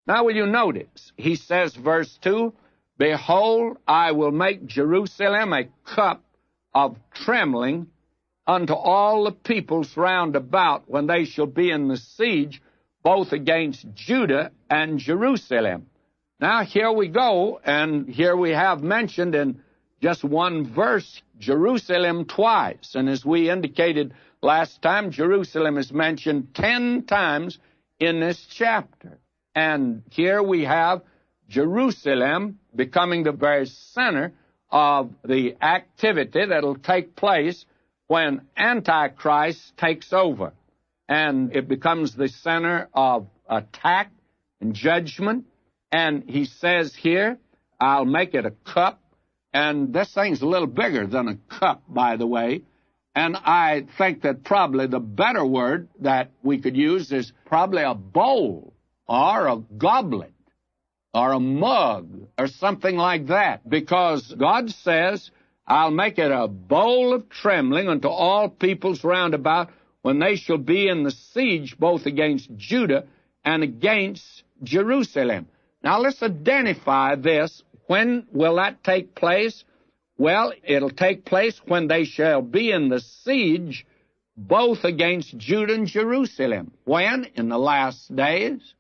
Now will you notice, he says, verse 2, Behold, I will make Jerusalem a cup of trembling unto all the peoples round about when they shall be in the siege, both against Judah and Jerusalem. Now here we go, and here we have mentioned in just one verse Jerusalem twice. And as we indicated last time, Jerusalem is mentioned 10 times in this chapter. And here we have Jerusalem becoming the very center of the activity that will take place when Antichrist takes over. And it becomes the center of attack and judgment. And he says here, I'll make it a cup. And this thing's a little bigger than a cup, by the way. And I think that probably the better word that we could use is probably a bowl or a goblet or a mug or something like that. Because God says, I'll make it a bowl of trembling unto all peoples round about when they shall be in the siege both against Judah and against Jerusalem. Now let's identify this. When will that take place? Well, it'll take place when they shall be in the siege both against Judah and Jerusalem. When? In the last days,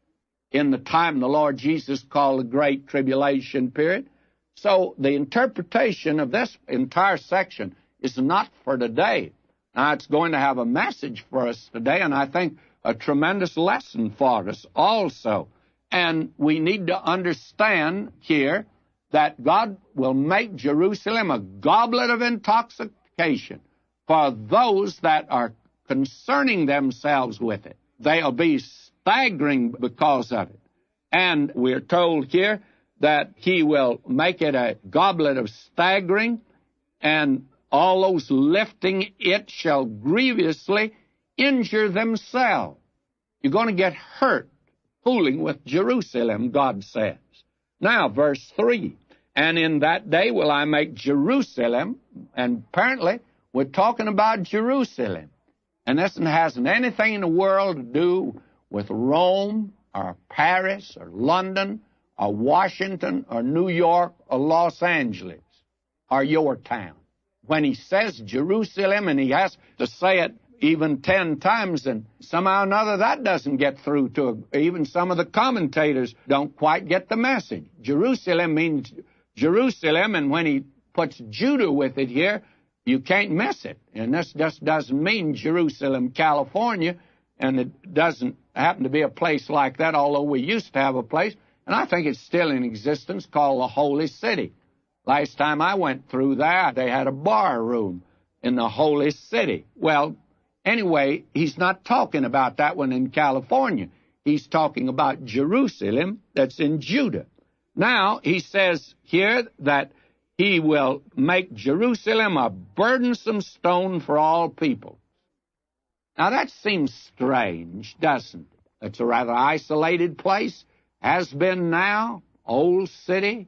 in the time the Lord Jesus called the Great Tribulation period. So the interpretation of this entire section is not for today. Now, it's going to have a message for us today, and I think a tremendous lesson for us also. And we need to understand here that God will make Jerusalem a goblet of intoxication for those that are concerning themselves with it. They'll be staggering because of it. And we're told here that he will make it a goblet of staggering, and all those lifting it shall grievously injure themselves. You're going to get hurt fooling with Jerusalem, God says. Now, verse 3, and in that day will I make Jerusalem, and apparently we're talking about Jerusalem. And this hasn't anything in the world to do with Rome or Paris or London or Washington or New York or Los Angeles or your town. When he says Jerusalem, and he has to say it even 10 times, and somehow or another that doesn't get through to even some of the commentators don't quite get the message. Jerusalem means Jerusalem, and when he puts Judah with it here, you can't miss it. And this just doesn't mean Jerusalem, California, and it doesn't happen to be a place like that, although we used to have a place, and I think it's still in existence, called the Holy City. Last time I went through there, they had a bar room in the Holy City. Well, anyway, he's not talking about that one in California. He's talking about Jerusalem that's in Judah. Now, he says here that he will make Jerusalem a burdensome stone for all people. Now, that seems strange, doesn't it? It's a rather isolated place, has been now, old city,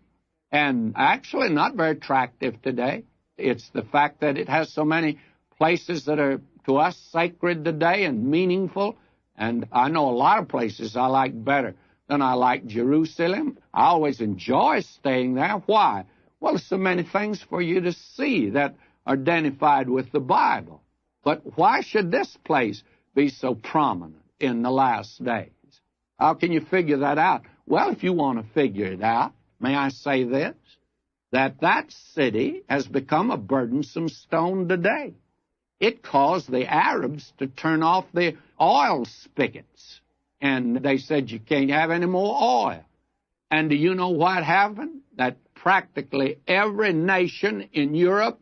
and actually not very attractive today. It's the fact that it has so many places that are to us sacred today and meaningful, and I know a lot of places I like better than I like Jerusalem. I always enjoy staying there. Why? Well, there's so many things for you to see that are identified with the Bible. But why should this place be so prominent in the last days? How can you figure that out? Well, if you want to figure it out, may I say this? That city has become a burdensome stone today. It caused the Arabs to turn off the oil spigots. And they said you can't have any more oil. And do you know what happened? That practically every nation in Europe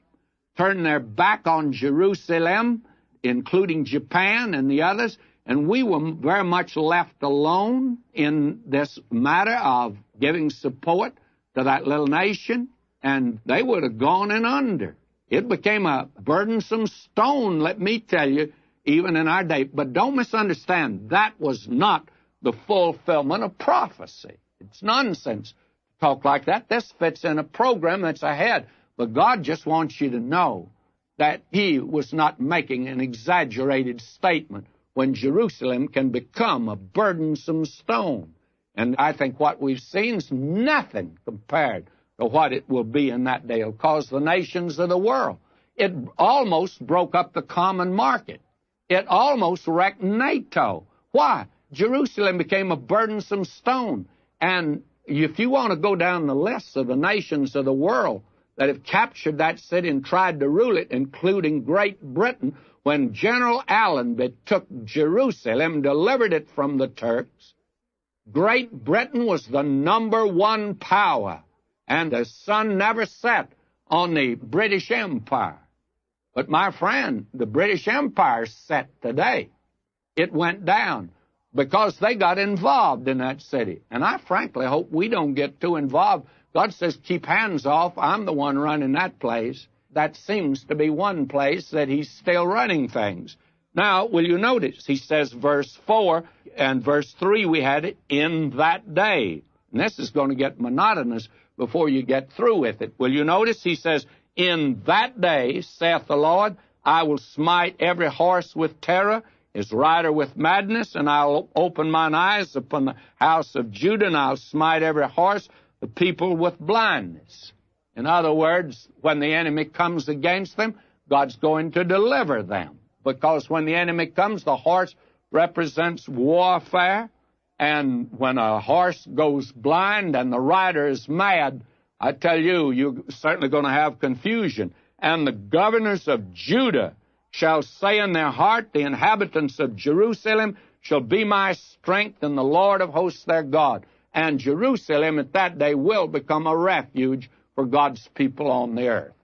turned their back on Jerusalem, including Japan and the others, and we were very much left alone in this matter of giving support to that little nation, and they would have gone in under. It became a burdensome stone, let me tell you, even in our day. But don't misunderstand, that was not the fulfillment of prophecy. It's nonsense to talk like that. This fits in a program that's ahead. But God just wants you to know that he was not making an exaggerated statement when Jerusalem can become a burdensome stone. And I think what we've seen is nothing compared to what it will be in that day. It'll cause the nations of the world. It almost broke up the common market. It almost wrecked NATO. Why? Jerusalem became a burdensome stone. And if you want to go down the list of the nations of the world that have captured that city and tried to rule it, including Great Britain, when General Allenby took Jerusalem, delivered it from the Turks, Great Britain was the #1 power, and the sun never set on the British Empire. But, my friend, the British Empire set today. It went down because they got involved in that city. And I frankly hope we don't get too involved. God says, keep hands off. I'm the one running that place. That seems to be one place that he's still running things. Now, will you notice? He says, verse 4 and verse 3, we had it, in that day. And this is going to get monotonous before you get through with it. Will you notice? He says, in that day, saith the Lord, I will smite every horse with terror, his rider with madness, and I'll open mine eyes upon the house of Judah, and I'll smite every horse, the people with blindness. In other words, when the enemy comes against them, God's going to deliver them. Because when the enemy comes, the horse represents warfare, and when a horse goes blind and the rider is mad, I tell you, you're certainly going to have confusion. And the governors of Judah shall say in their heart, the inhabitants of Jerusalem shall be my strength, and the Lord of hosts their God. And Jerusalem at that day will become a refuge for God's people on the earth.